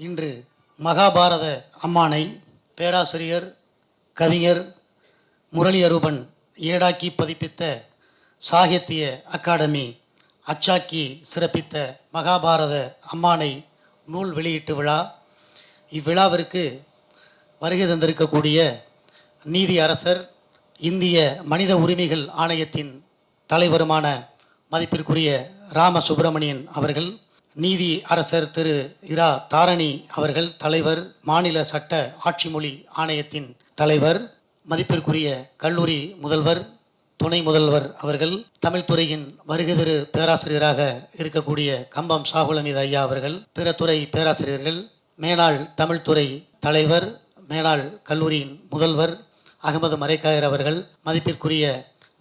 இன்று மகாபாரத அம்மானை பேராசிரியர் கவிஞர் முரளி அரூபன் ஏடாக்கி பதிப்பித்த சாகித்ய அகாடமி அச்சாக்கி சிறப்பித்த மகாபாரத அம்மானை நூல் வெளியீட்டு விழா. இவ்விழாவிற்கு வருகை தந்திருக்கக்கூடிய நீதி அரசர், இந்திய மனித உரிமைகள் ஆணையத்தின் தலைவருமான மதிப்பிற்குரிய ராம சுப்பிரமணியன் அவர்கள், நீதி அரசர் திரு இரா தாரணி அவர்கள் தலைவர், மாநில சட்ட ஆட்சி மொழி ஆணையத்தின் தலைவர், மதிப்பிற்குரிய கல்லூரி முதல்வர், துணை முதல்வர் அவர்கள், தமிழ் துறையின் வருகை திரு பேராசிரியராக இருக்கக்கூடிய கம்பம் சாகுலமீது ஐயா அவர்கள், பிற துறை பேராசிரியர்கள், மேனாள் தமிழ்துறை தலைவர், மேனாள் கல்லூரியின் முதல்வர் அகமது மரைக்காயர் அவர்கள், மதிப்பிற்குரிய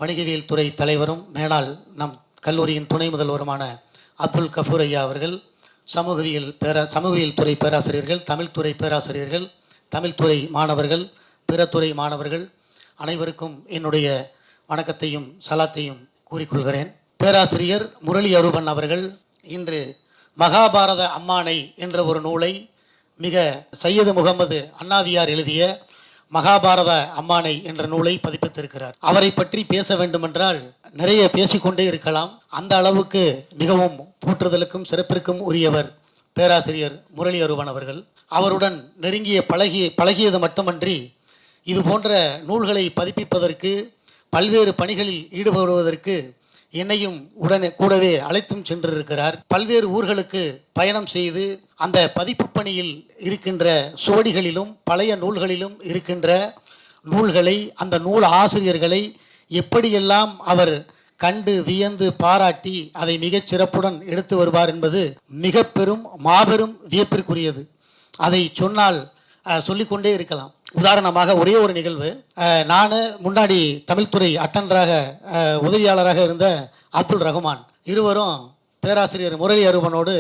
வணிகவியல் துறை தலைவரும் மேனாள் நம் கல்லூரியின் துணை முதல்வருமான அப்துல் கஃபூர் ஐயா அவர்கள், சமூகவியல் துறை பேராசிரியர்கள், தமிழ்துறை பேராசிரியர்கள், தமிழ்துறை மாணவர்கள், பிற துறை மாணவர்கள் அனைவருக்கும் என்னுடைய வணக்கத்தையும் சலாத்தையும் கூறிக்கொள்கிறேன். பேராசிரியர் முரளி அரூபன் அவர்கள் இன்று மகாபாரத அம்மானை என்ற ஒரு நூலை மிக சையது முகமது அண்ணாவியார் எழுதிய மகாபாரத அம்மானை என்ற நூலை பதிப்பித்திருக்கிறார். அவரை பற்றி பேச வேண்டுமென்றால் நிறைய பேசிக்கொண்டே இருக்கலாம். அந்த அளவுக்கு மிகவும் போற்றுதலுக்கும் சிறப்பிற்கும் உரியவர் பேராசிரியர் முரளி அரூபன் அவர்கள். அவருடன் நெருங்கிய பழகியது மட்டுமன்றி இது போன்ற நூல்களை பதிப்பிப்பதற்கு, பல்வேறு பணிகளில் ஈடுபடுவதற்கு என்னையும் கூடவே அழைத்தும் சென்றிருக்கிறார். பல்வேறு ஊர்களுக்கு பயணம் செய்து அந்த பதிப்பு பணியில் இருக்கின்ற சுவடிகளிலும் பழைய நூல்களிலும் இருக்கின்ற நூல்களை, அந்த நூல் ஆசிரியர்களை எப்படியெல்லாம் அவர் கண்டு வியந்து பாராட்டி அதை மிகச் சிறப்புடன் எடுத்து வருவார் என்பது மிக பெரும் மாபெரும் வியப்பிற்குரியது. அதை சொன்னால் சொல்லிக்கொண்டே இருக்கலாம். உதாரணமாக ஒரே ஒரு நிகழ்வு, நான் முன்னாடி தமிழ்துறை அட்டண்டராக உதவியாளராக இருந்த அப்துல் ரஹ்மான் இருவரும் பேராசிரியர் முரளி அரூபனோடு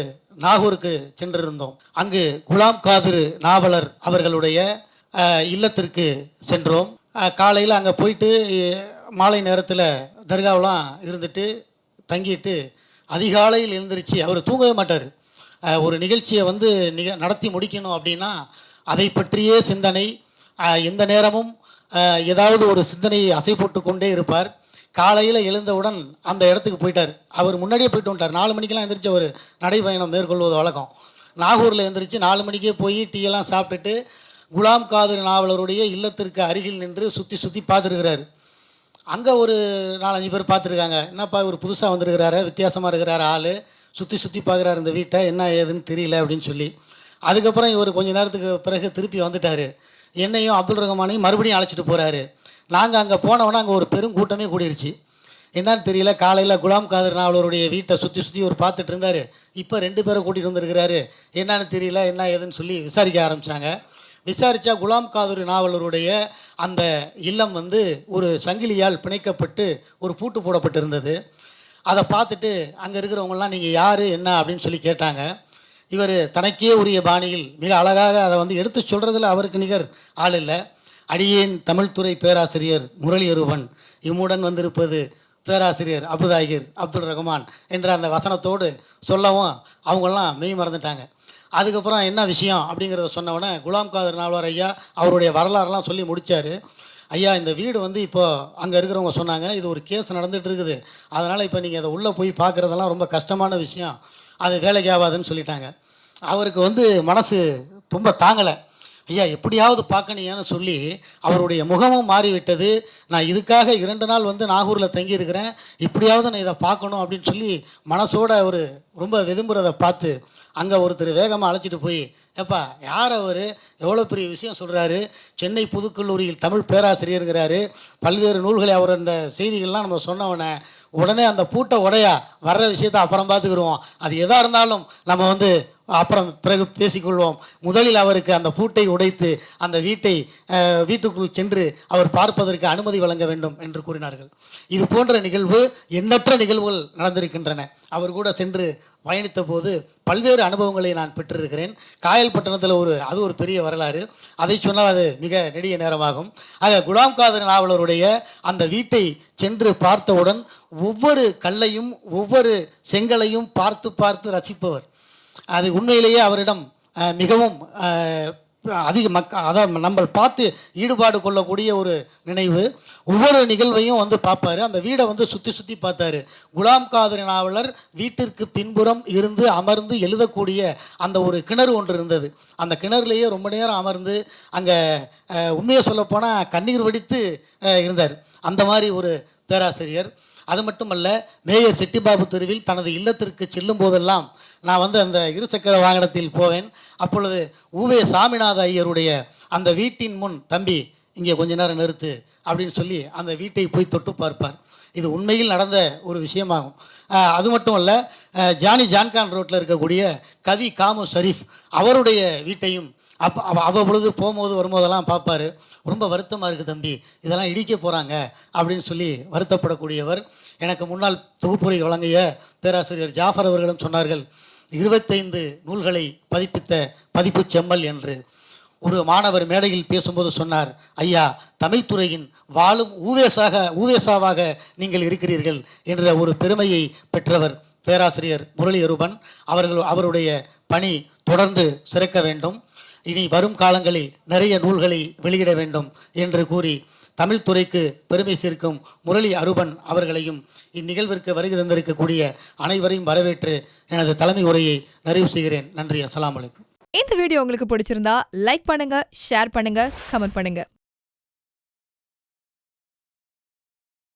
நாகூருக்கு சென்றிருந்தோம். அங்கு குலாம் காதிர் நாவலர் அவர்களுடைய இல்லத்திற்கு சென்றோம். காலையில் அங்கே போயிட்டு மாலை நேரத்தில் தர்காவெலாம் இருந்துட்டு தங்கிட்டு அதிகாலையில் எழுந்திரிச்சு, அவர் தூங்கவே மாட்டார். ஒரு நிகழ்ச்சியை நடத்தி முடிக்கணும் அப்படின்னா அதை பற்றியே சிந்தனை, எந்த நேரமும் ஏதாவது ஒரு சிந்தனையை அசை போட்டு கொண்டே இருப்பார். காலையில் எழுந்தவுடன் அந்த இடத்துக்கு போயிட்டார். அவர் முன்னாடியே போயிட்டு வந்துட்டார். 4 மணிக்கெலாம் எழுந்திரிச்சு அவர் நடைபயணம் மேற்கொள்வது வழக்கம். நாகூரில் எழுந்திரிச்சு 4 மணிக்கே போய் டீயெல்லாம் சாப்பிட்டுட்டு குலாம் காதிர் நாவலருடைய இல்லத்திற்கு அருகில் நின்று சுற்றி பார்த்துருக்கிறார். அங்கே ஒரு 4-5 பேர் பார்த்துருக்காங்க. என்னப்பா இவர் புதுசாக வந்திருக்கிறாரு, வித்தியாசமாக இருக்கிறாரு, ஆள் சுற்றி பார்க்குறாரு இந்த வீட்டை, என்ன ஏதுன்னு தெரியல அப்படின்னு சொல்லி. அதுக்கப்புறம் இவர் கொஞ்சம் நேரத்துக்கு பிறகு திருப்பி வந்துட்டார். என்னையும் அப்துல் ரஹ்மானையும் மறுபடியும் அழைச்சிட்டு போகிறாரு. நாங்கள் அங்கே போனவொன்னே அங்கே ஒரு பெரும் கூட்டமே கூடிருச்சு. என்னன்னு தெரியல, காலையில் குலாம் காதிர் நாவலருடைய வீட்டை சுற்றி ஒரு பார்த்துட்டு இருந்தார். இப்போ 2 பேரை கூட்டிகிட்டு வந்துருக்கிறாரு, என்னன்னு தெரியல, என்ன ஏதுன்னு சொல்லி விசாரிக்க ஆரம்பித்தாங்க. விசாரித்தா குலாம் காதிர் நாவலருடைய அந்த இல்லம் ஒரு சங்கிலியால் பிணைக்கப்பட்டு ஒரு பூட்டு போடப்பட்டிருந்தது. அதை பார்த்துட்டு அங்கே இருக்கிறவங்களாம் நீங்கள் யார் என்ன அப்படின்னு சொல்லி கேட்டாங்க. இவர் தனக்கே உரிய பாணியில் மிக அழகாக அதை எடுத்து சொல்கிறதுல அவருக்கு நிகர் ஆள் இல்லை. அடியேன் தமிழ்துறை பேராசிரியர் முரளி அரூபன், இம்முடன் வந்திருப்பது பேராசிரியர் அப்துல் ரஹ்மான் என்ற அந்த வசனத்தோடு சொல்லவும் அவங்களாம் மெய் மறந்துட்டாங்க. அதுக்கப்புறம் என்ன விஷயம் அப்படிங்கிறத சொன்னவொடனே குலாம் காதிர் நாவலர் ஐயா அவருடைய வரலாறுலாம் சொல்லி முடித்தார். ஐயா, இந்த வீடு இப்போது அங்கே இருக்கிறவங்க சொன்னாங்க, இது ஒரு கேஸ் நடந்துகிட்டு இருக்குது, அதனால் இப்போ நீங்கள் அதை உள்ளே போய் பார்க்குறதெல்லாம் ரொம்ப கஷ்டமான விஷயம், அது வேலைக்கு ஆகாதுன்னு சொல்லிட்டாங்க. அவருக்கு மனசு ரொம்ப தாங்கலை. ஐயா எப்படியாவது பார்க்கணுன்னு சொல்லி அவருடைய முகமும் மாறிவிட்டது. நான் இதுக்காக 2 நாள் நாகூரில் தங்கியிருக்கிறேன், இப்படியாவது நான் இதை பார்க்கணும் அப்படின்னு சொல்லி மனசோட அவர் ரொம்ப விரும்புகிறத பார்த்து அங்கே ஒருத்தர் வேகமாக அழைச்சிட்டு போய், ஏப்பா யார் அவர், எவ்வளோ பெரிய விஷயம் சொல்கிறாரு, சென்னை புதுக்கல்லூரியில் தமிழ் பேராசிரியருங்கிறாரு, பல்வேறு நூல்களை அவர் அந்த செய்திகள்லாம் நம்ம சொன்னவொடனே உடனே அந்த பூட்டை உடையா வர்ற விஷயத்தை அப்புறம் பார்த்துக்கிடுவோம், அது எதாக இருந்தாலும் நம்ம அப்புறம் பிறகு பேசிக்கொள்வோம், முதலில் அவருக்கு அந்த பூட்டை உடைத்து அந்த வீட்டுக்குள் சென்று அவர் பார்ப்பதற்கு அனுமதி வழங்க வேண்டும் என்று கூறினார்கள். இது போன்ற நிகழ்வு எண்ணற்ற நிகழ்வுகள் நடந்திருக்கின்றன. அவர் கூட சென்று பயணித்த போது பல்வேறு அனுபவங்களை நான் பெற்றிருக்கிறேன். காயல்பட்டணத்தில் அது ஒரு பெரிய வரலாறு, அதை சொன்னால் அது மிக நெடிய நேரமாகும். ஆக குலாம் காதிர் நாவலருடைய அந்த வீட்டை சென்று பார்த்தவுடன் ஒவ்வொரு கல்லையும் ஒவ்வொரு செங்கலையும் பார்த்து ரசிப்பவர். அது உண்மையிலேயே அவரிடம் மிகவும் அதிக அதான் நம்ம பார்த்து ஈடுபாடு கொள்ளக்கூடிய ஒரு நினைவு. ஒவ்வொரு நிகழ்வையும் வந்து பார்ப்பார். அந்த வீடை வந்து சுற்றி சுற்றி பார்த்தாரு. குலாம் காதர் நாவலர் வீட்டிற்கு பின்புறம் இருந்து அமர்ந்து எழுதக்கூடிய அந்த ஒரு கிணறு ஒன்று இருந்தது. அந்த கிணறுலேயே ரொம்ப நேரம் அமர்ந்து அங்கே உண்மையை சொல்லப்போனால் கண்ணீர் வடித்து இருந்தார். அந்த மாதிரி ஒரு பேராசிரியர். அது மட்டுமல்ல, மேயர் செட்டிபாபு தெருவில் தனது இல்லத்திற்கு செல்லும் போதெல்லாம் நான் வந்து அந்த இருசக்கர வாகனத்தில் போவேன். அப்பொழுது ஊவே சாமிநாத ஐயருடைய அந்த வீட்டின் முன், தம்பி இங்கே கொஞ்ச நேரம் நிறுத்து அப்படின்னு சொல்லி அந்த வீட்டை போய் தொட்டு பார்ப்பார். இது உண்மையில் நடந்த ஒரு விஷயமாகும். அது மட்டும் அல்ல, ஜான்கான் ரோட்டில் இருக்கக்கூடிய கவி காமு ஷரீஃப் அவருடைய வீட்டையும் அவ்வப்பொழுது போகும்போது வரும்போதெல்லாம் பார்ப்பார். ரொம்ப வருத்தமாக இருக்குது தம்பி, இதெல்லாம் இடிக்க போகிறாங்க அப்படின்னு சொல்லி வருத்தப்படக்கூடியவர். எனக்கு முன்னால் தொகுப்புரை வழங்கிய பேராசிரியர் ஜாஃபர் அவர்களும் சொன்னார்கள், 25 நூல்களை பதிப்பித்த பதிப்பு செம்மல் என்று. ஒரு மாணவர் மேடையில் பேசும்போது சொன்னார், ஐயா, தமிழ்துறையின் வாழும் ஊவேசாவாக நீங்கள் இருக்கிறீர்கள் என்ற ஒரு பெருமையை பெற்றவர் பேராசிரியர் முரளி அரூபன் அவருடைய பணி தொடர்ந்து சிறக்க வேண்டும். இனி வரும் காலங்களில் நிறைய நூல்களை வெளியிட வேண்டும் என்று கூறி தமிழ்துறைக்கு பெருமை சேர்க்கும் முரளி அரூபன் அவர்களையும் இந்நிகழ்விற்கு வருகை தந்திருக்கக்கூடிய அனைவரையும் வரவேற்று எனது தலைமை உரையை நிறைவு செய்கிறேன். நன்றி. அஸ்ஸலாமு அலைக்கும். இந்த வீடியோ உங்களுக்கு பிடிச்சிருந்தா லைக் பண்ணுங்க, ஷேர் பண்ணுங்க, கமெண்ட் பண்ணுங்க.